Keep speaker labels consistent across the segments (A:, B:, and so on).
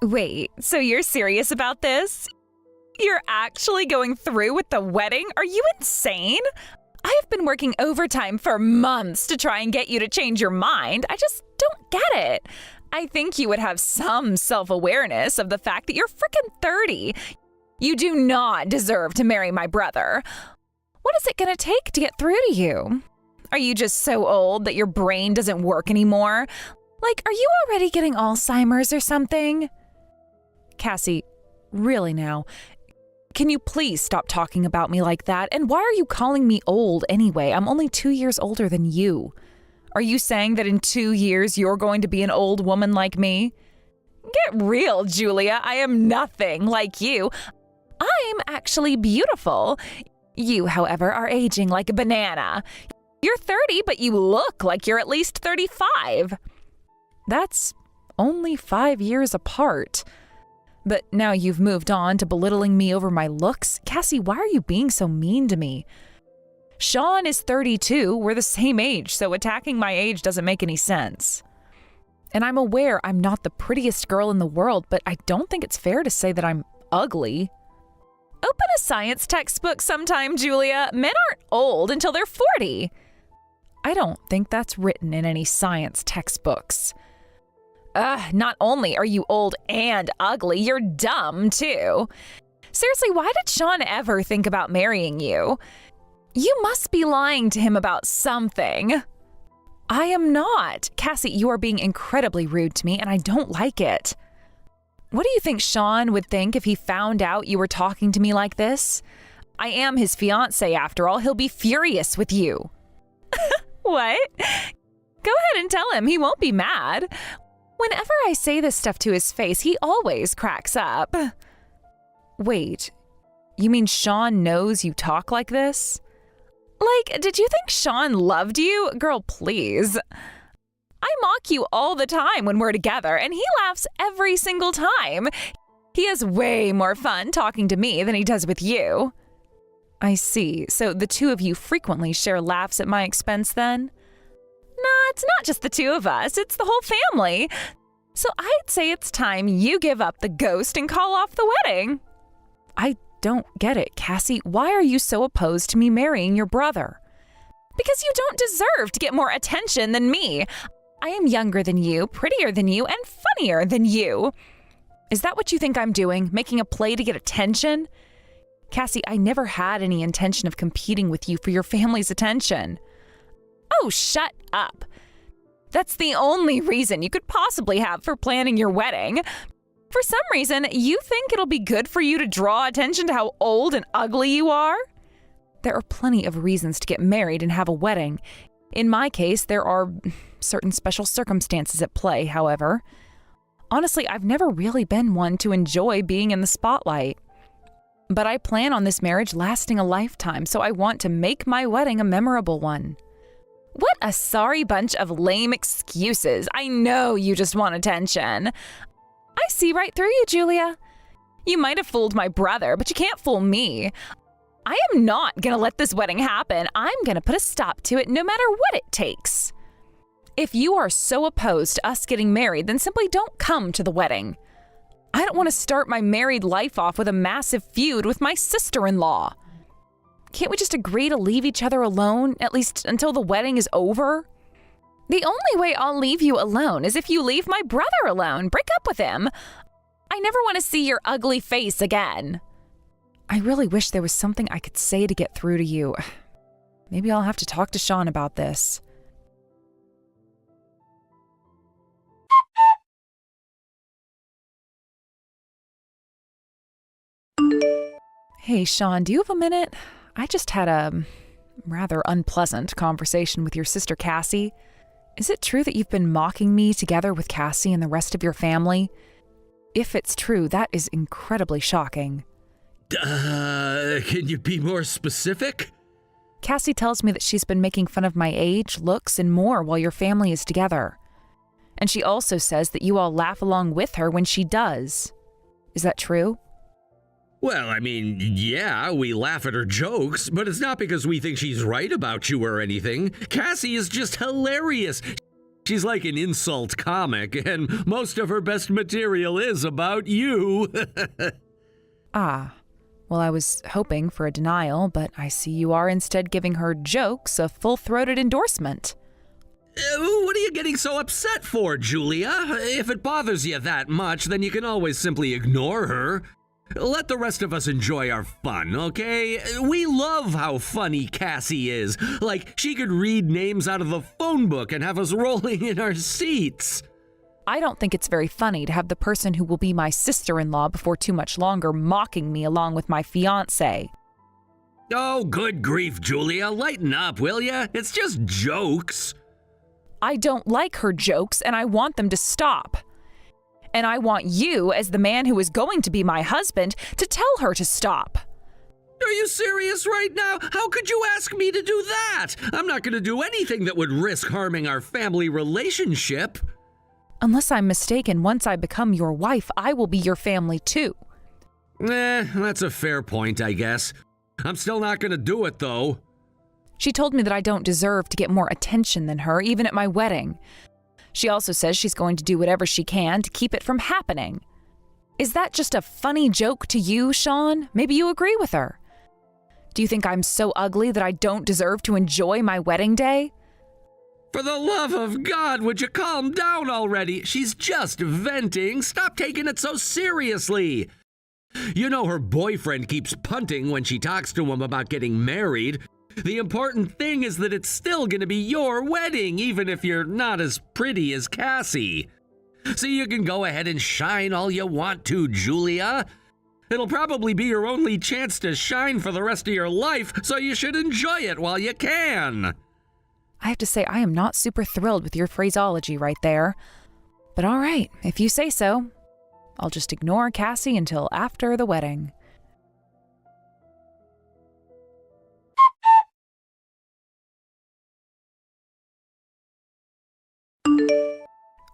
A: Wait, so you're serious about this? You're actually going through with the wedding? Are you insane? I have been working overtime for months to try and get you to change your mind. I just don't get it. I think you would have some self-awareness of the fact that you're freaking 30. You do not deserve to marry my brother. What is it going to take to get through to you? Are you just so old that your brain doesn't work anymore? Like, are you already getting Alzheimer's or something? Cassie, really now, can you please stop talking about me like that? And why are you calling me old anyway? I'm only 2 years older than you. Are you saying that in 2 years you're going to be an old woman like me? Get real, Julia. I am nothing like you. I'm actually beautiful. You, however, are aging like a banana. You're 30, but you look like you're at least 35. That's only 5 years apart. But now you've moved on to belittling me over my looks. Cassie, why are you being so mean to me? Sean is 32. We're the same age, so attacking my age doesn't make any sense. And I'm aware I'm not the prettiest girl in the world, but I don't think it's fair to say that I'm ugly. Open a science textbook sometime, Julia. Men aren't old until they're 40. I don't think that's written in any science textbooks. Not only are you old and ugly, you're dumb, too. Seriously, why did Sean ever think about marrying you? You must be lying to him about something. I am not. Cassie, you are being incredibly rude to me, and I don't like it. What do you think Sean would think if he found out you were talking to me like this? I am his fiancé, after all. He'll be furious with you. What? Go ahead and tell him. He won't be mad. Whenever I say this stuff to his face, he always cracks up. Wait, you mean Sean knows you talk like this? Like, did you think Sean loved you? Girl, please. I mock you all the time when we're together, and he laughs every single time. He has way more fun talking to me than he does with you. I see. So the two of you frequently share laughs at my expense then? Nah, it's not just the two of us. It's the whole family. So I'd say it's time you give up the ghost and call off the wedding. I don't get it, Cassie. Why are you so opposed to me marrying your brother? Because you don't deserve to get more attention than me. I am younger than you, prettier than you, and funnier than you. Is that what you think I'm doing? Making a play to get attention? Cassie, I never had any intention of competing with you for your family's attention. Oh, shut up. That's the only reason you could possibly have for planning your wedding. For some reason, you think it'll be good for you to draw attention to how old and ugly you are? There are plenty of reasons to get married and have a wedding. In my case, there are certain special circumstances at play, however. Honestly, I've never really been one to enjoy being in the spotlight. But I plan on this marriage lasting a lifetime, so I want to make my wedding a memorable one. What a sorry bunch of lame excuses. I know you just want attention. I see right through you, Julia. You might have fooled my brother, but you can't fool me. I am not going to let this wedding happen. I'm going to put a stop to it no matter what it takes. If you are so opposed to us getting married, then simply don't come to the wedding. I don't want to start my married life off with a massive feud with my sister-in-law. Can't we just agree to leave each other alone, at least until the wedding is over? The only way I'll leave you alone is if you leave my brother alone. Break up with him. I never want to see your ugly face again. I really wish there was something I could say to get through to you. Maybe I'll have to talk to Sean about this. Hey, Sean, do you have a minute? I just had a rather unpleasant conversation with your sister Cassie. Is it true that you've been mocking me together with Cassie and the rest of your family? If it's true, that is incredibly shocking.
B: Can you be more specific?
A: Cassie tells me that she's been making fun of my age, looks, and more while your family is together. And she also says that you all laugh along with her when she does. Is that true?
B: Well, I mean, yeah, we laugh at her jokes, but it's not because we think she's right about you or anything. Cassie is just hilarious. She's like an insult comic, and most of her best material is about you.
A: Ah, well, I was hoping for a denial, but I see you are instead giving her jokes a full-throated endorsement.
B: What are you getting so upset for, Julia? If it bothers you that much, then you can always simply ignore her. Let the rest of us enjoy our fun, okay? We love how funny Cassie is. Like, she could read names out of the phone book and have us rolling in our seats.
A: I don't think it's very funny to have the person who will be my sister-in-law before too much longer mocking me along with my fiancé.
B: Oh, good grief, Julia. Lighten up, will ya? It's just jokes.
A: I don't like her jokes, and I want them to stop. And I want you, as the man who is going to be my husband, to tell her to stop.
B: Are you serious right now? How could you ask me to do that? I'm not going to do anything that would risk harming our family relationship.
A: Unless I'm mistaken, once I become your wife, I will be your family too.
B: That's a fair point, I guess. I'm still not going to do it, though.
A: She told me that I don't deserve to get more attention than her, even at my wedding. She also says she's going to do whatever she can to keep it from happening. Is that just a funny joke to you, Sean? Maybe you agree with her. Do you think I'm so ugly that I don't deserve to enjoy my wedding day?
B: For the love of God, would you calm down already? She's just venting. Stop taking it so seriously. You know her boyfriend keeps punting when she talks to him about getting married. The important thing is that it's still going to be your wedding, even if you're not as pretty as Cassie. So you can go ahead and shine all you want to, Julia. It'll probably be your only chance to shine for the rest of your life, so you should enjoy it while you can.
A: I have to say, I am not super thrilled with your phraseology right there. But all right, if you say so. I'll just ignore Cassie until after the wedding.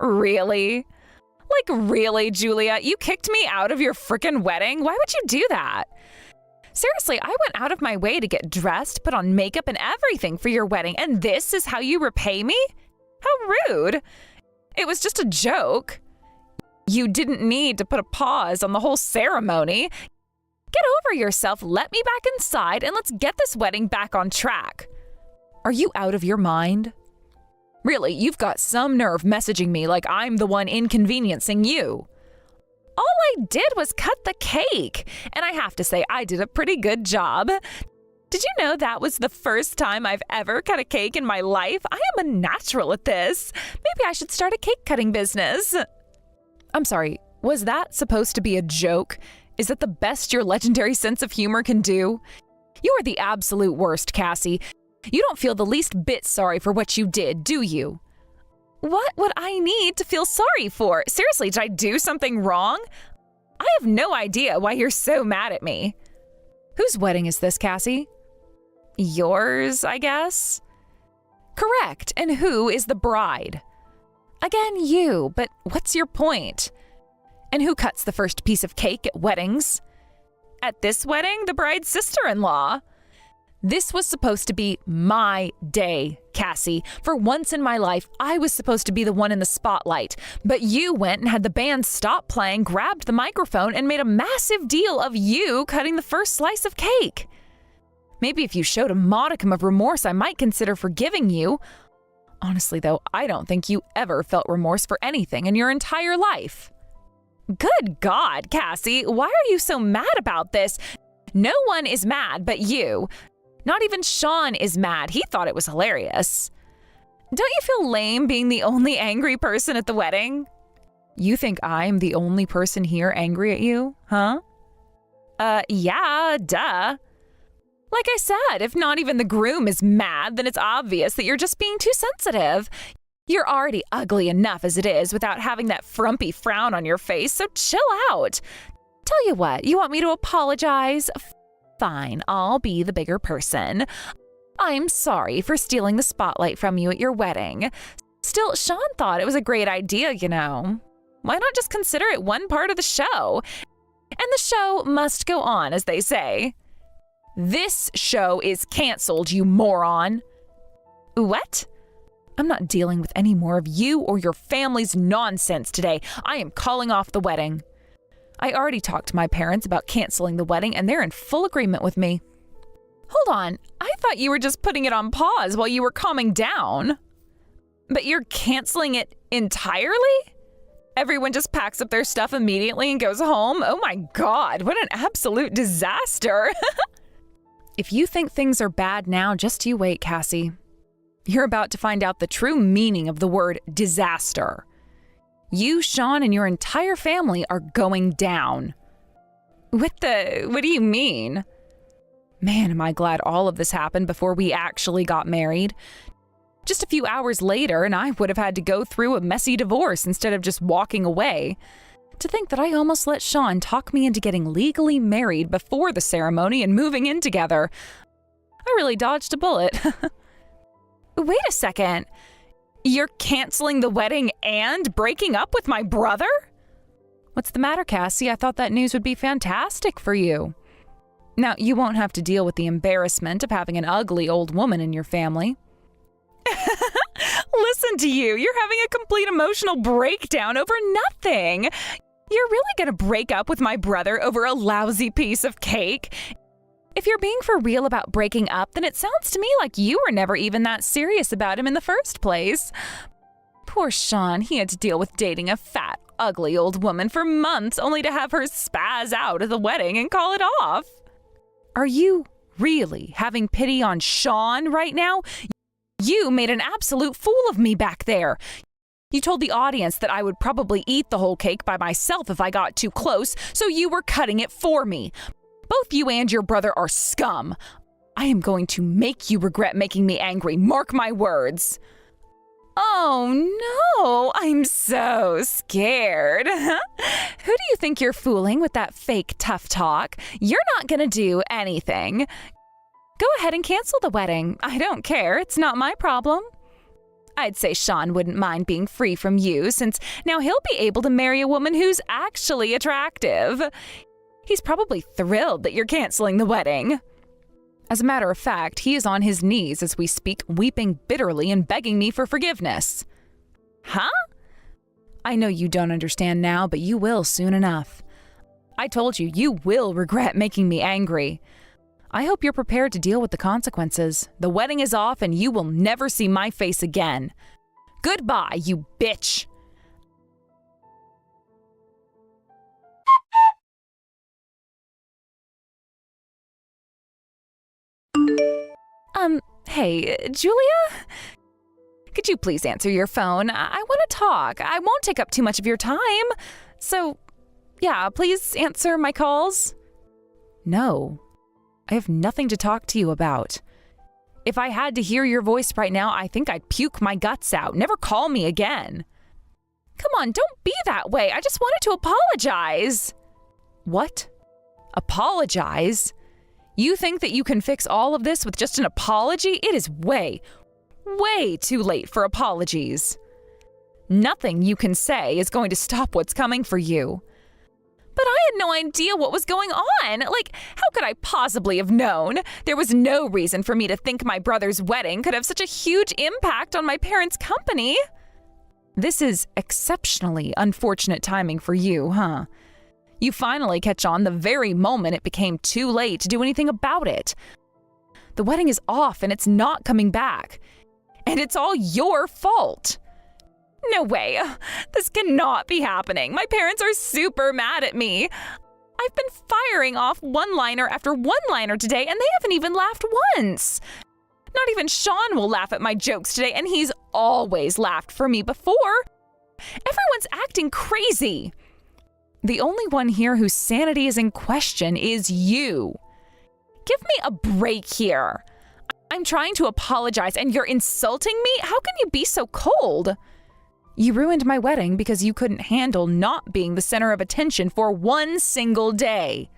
A: Really? Really, Julia? You kicked me out of your frickin' wedding? Why would you do that? Seriously, I went out of my way to get dressed, put on makeup and everything for your wedding, and this is how you repay me? How rude. It was just a joke. You didn't need to put a pause on the whole ceremony. Get over yourself, let me back inside, and let's get this wedding back on track. Are you out of your mind? Really, you've got some nerve messaging me like I'm the one inconveniencing you. All I did was cut the cake, and I have to say I did a pretty good job. Did you know that was the first time I've ever cut a cake in my life? I am a natural at this. Maybe I should start a cake cutting business. I'm sorry, was that supposed to be a joke? Is that the best your legendary sense of humor can do? You are the absolute worst, Cassie. You don't feel the least bit sorry for what you did, do you? What would I need to feel sorry for? Seriously, did I do something wrong? I have no idea why you're so mad at me. Whose wedding is this, Cassie? Yours, I guess? Correct. And who is the bride? Again, you, but what's your point? And who cuts the first piece of cake at weddings? At this wedding, the bride's sister-in-law. This was supposed to be my day, Cassie. For once in my life, I was supposed to be the one in the spotlight. But you went and had the band stop playing, grabbed the microphone, and made a massive deal of you cutting the first slice of cake. Maybe if you showed a modicum of remorse, I might consider forgiving you. Honestly, though, I don't think you ever felt remorse for anything in your entire life. Good God, Cassie, why are you so mad about this? No one is mad but you. Not even Sean is mad. He thought it was hilarious. Don't you feel lame being the only angry person at the wedding? You think I'm the only person here angry at you, huh? Yeah, duh. Like I said, if not even the groom is mad, then it's obvious that you're just being too sensitive. You're already ugly enough as it is without having that frumpy frown on your face, so chill out. Tell you what, you want me to apologize? Fine, I'll be the bigger person. I'm sorry for stealing the spotlight from you at your wedding. Still, Sean thought it was a great idea, you know. Why not just consider it one part of the show? And the show must go on, as they say. This show is canceled, you moron. What? I'm not dealing with any more of you or your family's nonsense today. I am calling off the wedding. I already talked to my parents about canceling the wedding, and they're in full agreement with me. Hold on, I thought you were just putting it on pause while you were calming down. But you're canceling it entirely? Everyone just packs up their stuff immediately and goes home? Oh my God, what an absolute disaster. If you think things are bad now, just you wait, Cassie. You're about to find out the true meaning of the word disaster. You, Sean, and your entire family are going down. What do you mean? Man, am I glad all of this happened before we actually got married. Just a few hours later, and I would have had to go through a messy divorce instead of just walking away. To think that I almost let Sean talk me into getting legally married before the ceremony and moving in together. I really dodged a bullet. Wait a second. You're canceling the wedding and breaking up with my brother? What's the matter, Cassie? I thought that news would be fantastic for you. Now, you won't have to deal with the embarrassment of having an ugly old woman in your family. Listen to you. You're having a complete emotional breakdown over nothing. You're really going to break up with my brother over a lousy piece of cake? If you're being for real about breaking up, then it sounds to me like you were never even that serious about him in the first place. Poor Sean, he had to deal with dating a fat, ugly old woman for months only to have her spaz out at the wedding and call it off. Are you really having pity on Sean right now? You made an absolute fool of me back there. You told the audience that I would probably eat the whole cake by myself if I got too close, so you were cutting it for me. Both you and your brother are scum. I am going to make you regret making me angry. Mark my words. Oh no, I'm so scared. Who do you think you're fooling with that fake tough talk? You're not gonna do anything. Go ahead and cancel the wedding. I don't care. It's not my problem. I'd say Sean wouldn't mind being free from you, since now he'll be able to marry a woman who's actually attractive. He's probably thrilled that you're canceling the wedding. As a matter of fact, he is on his knees as we speak, weeping bitterly and begging me for forgiveness. Huh? I know you don't understand now, but you will soon enough. I told you, you will regret making me angry. I hope you're prepared to deal with the consequences. The wedding is off and you will never see my face again. Goodbye, you bitch! Hey, Julia? Could you please answer your phone? I want to talk. I won't take up too much of your time. So, yeah, please answer my calls. No, I have nothing to talk to you about. If I had to hear your voice right now, I think I'd puke my guts out. Never call me again. Come on, don't be that way. I just wanted to apologize. What? Apologize? You think that you can fix all of this with just an apology? It is way, way too late for apologies. Nothing you can say is going to stop what's coming for you. But I had no idea what was going on. How could I possibly have known? There was no reason for me to think my brother's wedding could have such a huge impact on my parents' company. This is exceptionally unfortunate timing for you, huh? You finally catch on the very moment it became too late to do anything about it. The wedding is off and it's not coming back. And it's all your fault. No way. This cannot be happening. My parents are super mad at me. I've been firing off one-liner after one-liner today and they haven't even laughed once. Not even Sean will laugh at my jokes today, and he's always laughed for me before. Everyone's acting crazy. The only one here whose sanity is in question is you. Give me a break here. I'm trying to apologize and you're insulting me? How can you be so cold? You ruined my wedding because you couldn't handle not being the center of attention for one single day.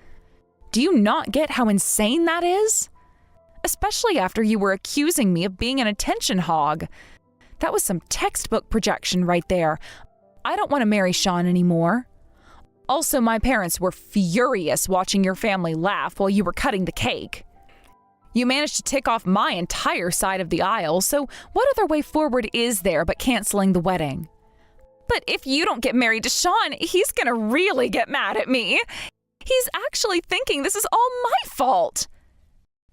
A: Do you not get how insane that is? Especially after you were accusing me of being an attention hog. That was some textbook projection right there. I don't want to marry Sean anymore. Also, my parents were furious watching your family laugh while you were cutting the cake. You managed to tick off my entire side of the aisle, so what other way forward is there but canceling the wedding? But if you don't get married to Sean, he's gonna really get mad at me. He's actually thinking this is all my fault.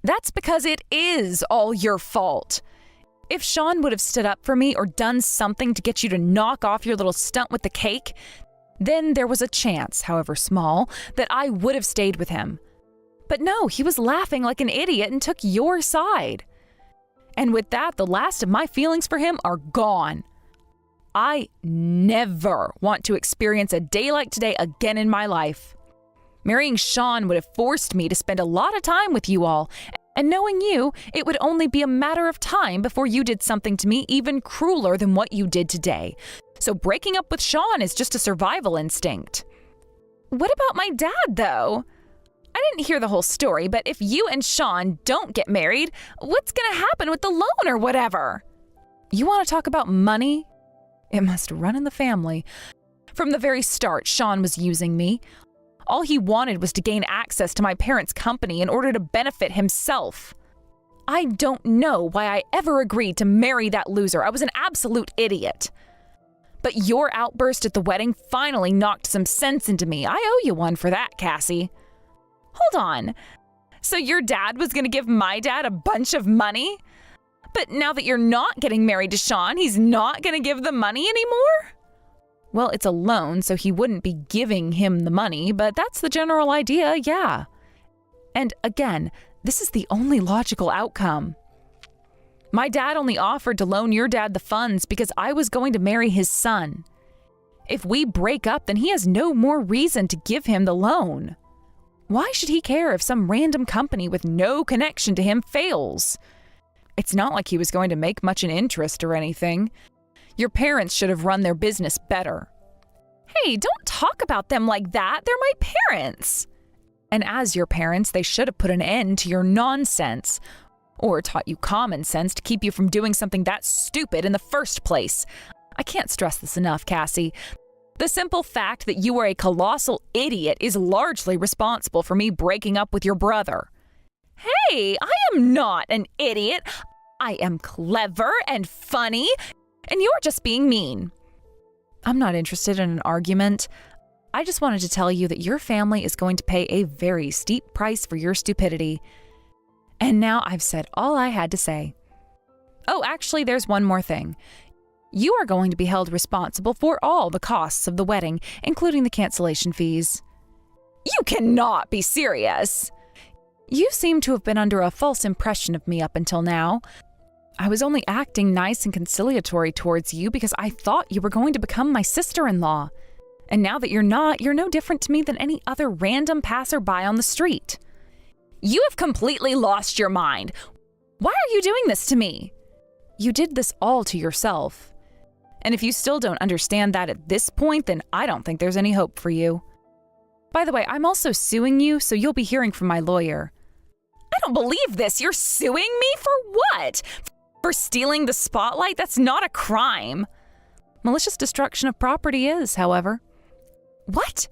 A: That's because it is all your fault. If Sean would have stood up for me or done something to get you to knock off your little stunt with the cake, then there was a chance, however small, that I would have stayed with him. But no, he was laughing like an idiot and took your side. And with that, the last of my feelings for him are gone. I never want to experience a day like today again in my life. Marrying Sean would have forced me to spend a lot of time with you all, and knowing you, it would only be a matter of time before you did something to me even crueler than what you did today. So breaking up with Sean is just a survival instinct. What about my dad, though? I didn't hear the whole story, but if you and Sean don't get married, what's gonna happen with the loan or whatever? You want to talk about money? It must run in the family. From the very start, Sean was using me. All he wanted was to gain access to my parents' company in order to benefit himself. I don't know why I ever agreed to marry that loser. I was an absolute idiot. But your outburst at the wedding finally knocked some sense into me. I owe you one for that, Cassie. Hold on. So your dad was going to give my dad a bunch of money? But now that you're not getting married to Sean, he's not going to give the money anymore? Well, it's a loan, so he wouldn't be giving him the money, but that's the general idea, yeah. And again, this is the only logical outcome. My dad only offered to loan your dad the funds because I was going to marry his son. If we break up, then he has no more reason to give him the loan. Why should he care if some random company with no connection to him fails? It's not like he was going to make much in interest or anything. Your parents should have run their business better. Hey, don't talk about them like that. They're my parents. And as your parents, they should have put an end to your nonsense. Or taught you common sense to keep you from doing something that stupid in the first place. I can't stress this enough, Cassie. The simple fact that you are a colossal idiot is largely responsible for me breaking up with your brother. Hey, I am not an idiot. I am clever and funny. And you're just being mean. I'm not interested in an argument. I just wanted to tell you that your family is going to pay a very steep price for your stupidity. And now I've said all I had to say. Oh, actually, there's one more thing. You are going to be held responsible for all the costs of the wedding, including the cancellation fees. You cannot be serious. You seem to have been under a false impression of me up until now. I was only acting nice and conciliatory towards you because I thought you were going to become my sister-in-law. And now that you're not, you're no different to me than any other random passerby on the street. You have completely lost your mind. Why are you doing this to me? You did this all to yourself. And if you still don't understand that at this point, then I don't think there's any hope for you. By the way, I'm also suing you, so you'll be hearing from my lawyer. I don't believe this. You're suing me for what? For stealing the spotlight? That's not a crime. Malicious destruction of property is, however. What?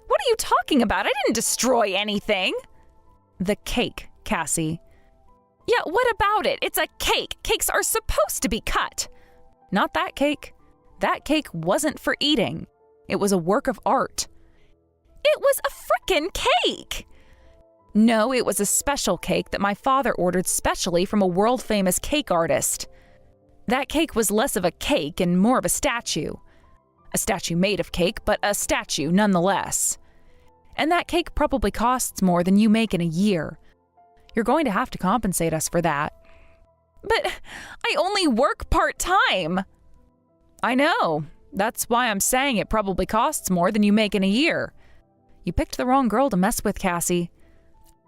A: What are you talking about? I didn't destroy anything. The cake, Cassie. Yeah, what about it? It's a cake. Cakes are supposed to be cut. Not that cake. That cake wasn't for eating. It was a work of art. It was a frickin' cake! No, it was a special cake that my father ordered specially from a world-famous cake artist. That cake was less of a cake and more of a statue. A statue made of cake, but a statue nonetheless. And that cake probably costs more than you make in a year. You're going to have to compensate us for that. But I only work part-time. I know. That's why I'm saying it probably costs more than you make in a year. You picked the wrong girl to mess with, Cassie.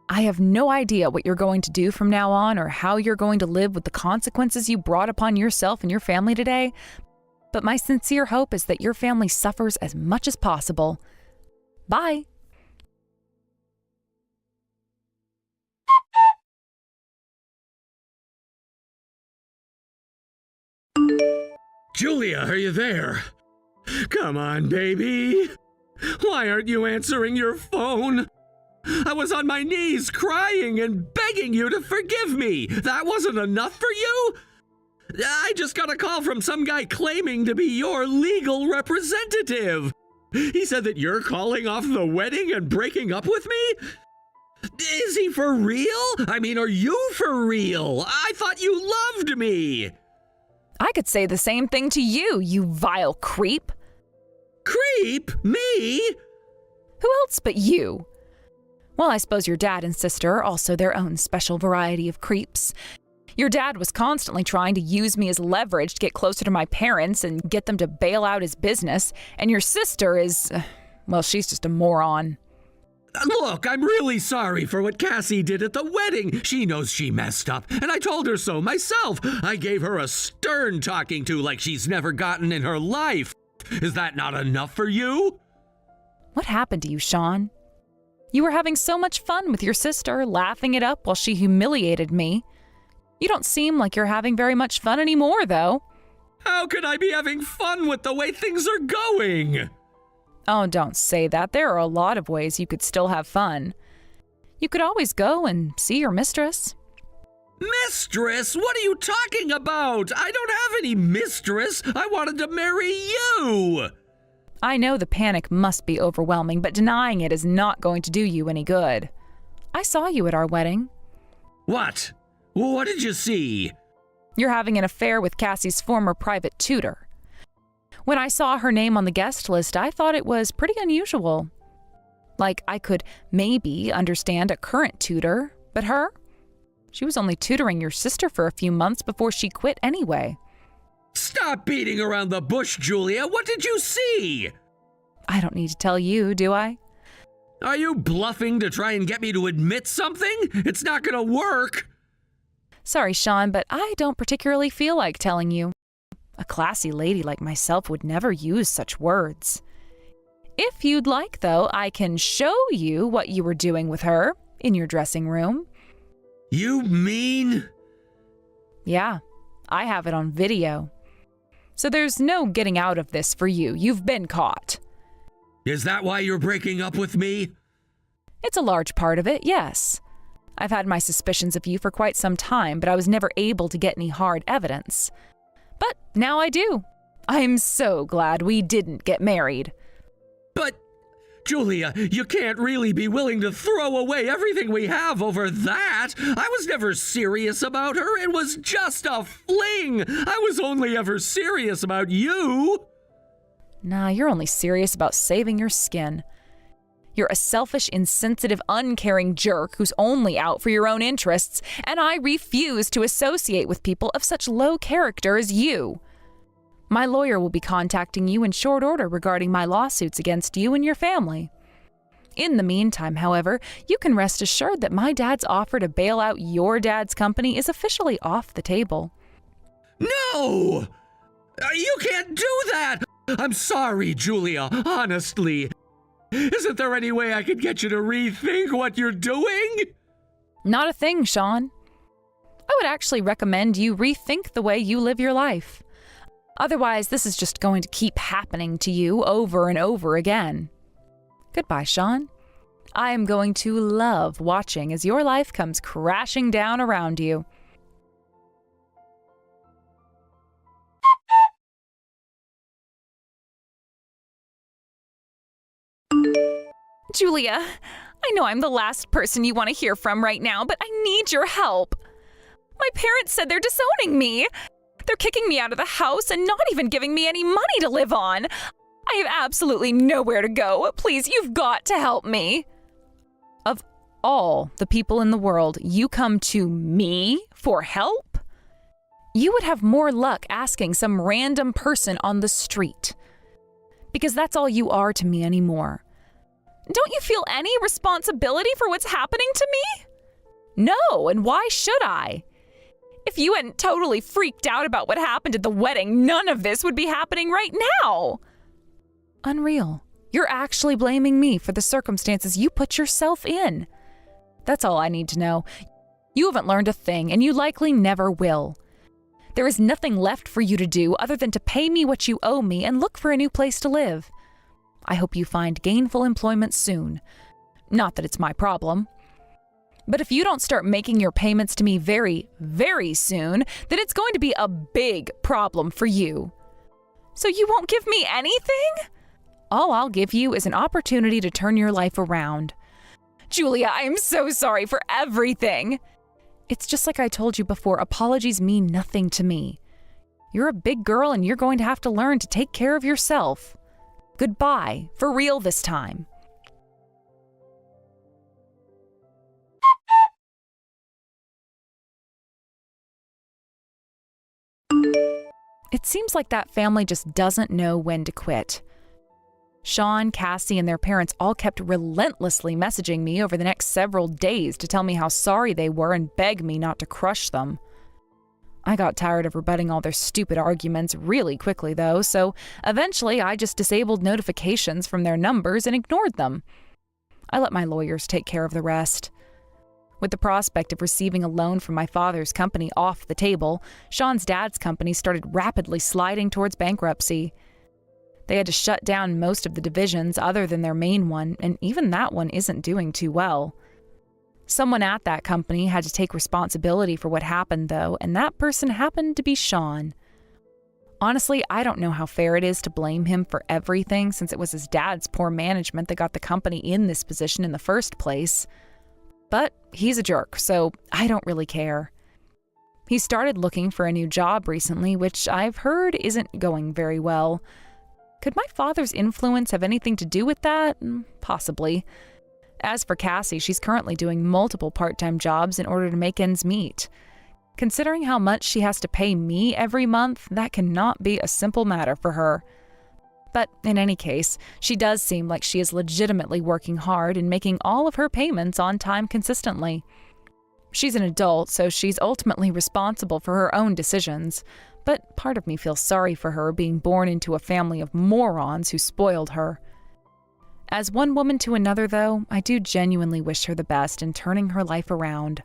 A: I have no idea what you're going to do from now on or how you're going to live with the consequences you brought upon yourself and your family today, but my sincere hope is that your family suffers as much as possible. Bye.
B: Julia, are you there? Come on, baby. Why aren't you answering your phone? I was on my knees crying and begging you to forgive me. That wasn't enough for you? I just got a call from some guy claiming to be your legal representative. He said that you're calling off the wedding and breaking up with me? Is he for real? I mean, are you for real? I thought you loved me.
A: I could say the same thing to you, you vile creep.
B: Creep? Me?
A: Who else but you? Well, I suppose your dad and sister are also their own special variety of creeps. Your dad was constantly trying to use me as leverage to get closer to my parents and get them to bail out his business, and your sister is, well, she's just a moron.
B: Look, I'm really sorry for what Cassie did at the wedding. She knows she messed up, and I told her so myself. I gave her a stern talking to like she's never gotten in her life. Is that not enough for you?
A: What happened to you, Sean? You were having so much fun with your sister, laughing it up while she humiliated me. You don't seem like you're having very much fun anymore, though.
B: How could I be having fun with the way things are going?
A: Oh, don't say that. There are a lot of ways you could still have fun. You could always go and see your mistress.
B: Mistress? What are you talking about? I don't have any mistress. I wanted to marry you.
A: I know the panic must be overwhelming, but denying it is not going to do you any good. I saw you at our wedding.
B: What? What did you see?
A: You're having an affair with Cassie's former private tutor. When I saw her name on the guest list, I thought it was pretty unusual. Like, I could maybe understand a current tutor, but her? She was only tutoring your sister for a few months before she quit anyway.
B: Stop beating around the bush, Julia. What did you see?
A: I don't need to tell you, do I?
B: Are you bluffing to try and get me to admit something? It's not gonna work.
A: Sorry, Sean, but I don't particularly feel like telling you. A classy lady like myself would never use such words. If you'd like, though, I can show you what you were doing with her in your dressing room.
B: You mean?
A: Yeah, I have it on video. So there's no getting out of this for you. You've been caught.
B: Is that why you're breaking up with me?
A: It's a large part of it, yes. I've had my suspicions of you for quite some time, but I was never able to get any hard evidence. But now I do. I'm so glad we didn't get married.
B: But, Julia, you can't really be willing to throw away everything we have over that. I was never serious about her. It was just a fling. I was only ever serious about you.
A: Nah, you're only serious about saving your skin. You're a selfish, insensitive, uncaring jerk who's only out for your own interests, and I refuse to associate with people of such low character as you. My lawyer will be contacting you in short order regarding my lawsuits against you and your family. In the meantime, however, you can rest assured that my dad's offer to bail out your dad's company is officially off the table.
B: No! You can't do that! I'm sorry, Julia, honestly. Isn't there any way I could get you to rethink what you're doing?
A: Not a thing, Sean. I would actually recommend you rethink the way you live your life. Otherwise, this is just going to keep happening to you over and over again. Goodbye, Sean. I am going to love watching as your life comes crashing down around you. Julia, I know I'm the last person you want to hear from right now, but I need your help. My parents said they're disowning me. They're kicking me out of the house and not even giving me any money to live on. I have absolutely nowhere to go. Please, you've got to help me. Of all the people in the world, you come to me for help? You would have more luck asking some random person on the street. Because that's all you are to me anymore. Don't you feel any responsibility for what's happening to me? No, and why should I? If you hadn't totally freaked out about what happened at the wedding, none of this would be happening right now. Unreal. You're actually blaming me for the circumstances you put yourself in. That's all I need to know. You haven't learned a thing, and you likely never will. There is nothing left for you to do other than to pay me what you owe me and look for a new place to live. I hope you find gainful employment soon. Not that it's my problem. But if you don't start making your payments to me very, very soon, then it's going to be a big problem for you. So you won't give me anything? All I'll give you is an opportunity to turn your life around. Julia, I am so sorry for everything. It's just like I told you before, apologies mean nothing to me. You're a big girl and you're going to have to learn to take care of yourself. Goodbye, for real this time. It seems like that family just doesn't know when to quit. Sean, Cassie, and their parents all kept relentlessly messaging me over the next several days to tell me how sorry they were and beg me not to crush them. I got tired of rebutting all their stupid arguments really quickly, though, so eventually I just disabled notifications from their numbers and ignored them. I let my lawyers take care of the rest. With the prospect of receiving a loan from my father's company off the table, Sean's dad's company started rapidly sliding towards bankruptcy. They had to shut down most of the divisions other than their main one, and even that one isn't doing too well. Someone at that company had to take responsibility for what happened, though, and that person happened to be Sean. Honestly, I don't know how fair it is to blame him for everything, since it was his dad's poor management that got the company in this position in the first place. But he's a jerk, so I don't really care. He started looking for a new job recently, which I've heard isn't going very well. Could my father's influence have anything to do with that? Possibly. As for Cassie, she's currently doing multiple part-time jobs in order to make ends meet. Considering how much she has to pay me every month, that cannot be a simple matter for her. But in any case, she does seem like she is legitimately working hard and making all of her payments on time consistently. She's an adult, so she's ultimately responsible for her own decisions. But part of me feels sorry for her being born into a family of morons who spoiled her. As one woman to another, though, I do genuinely wish her the best in turning her life around.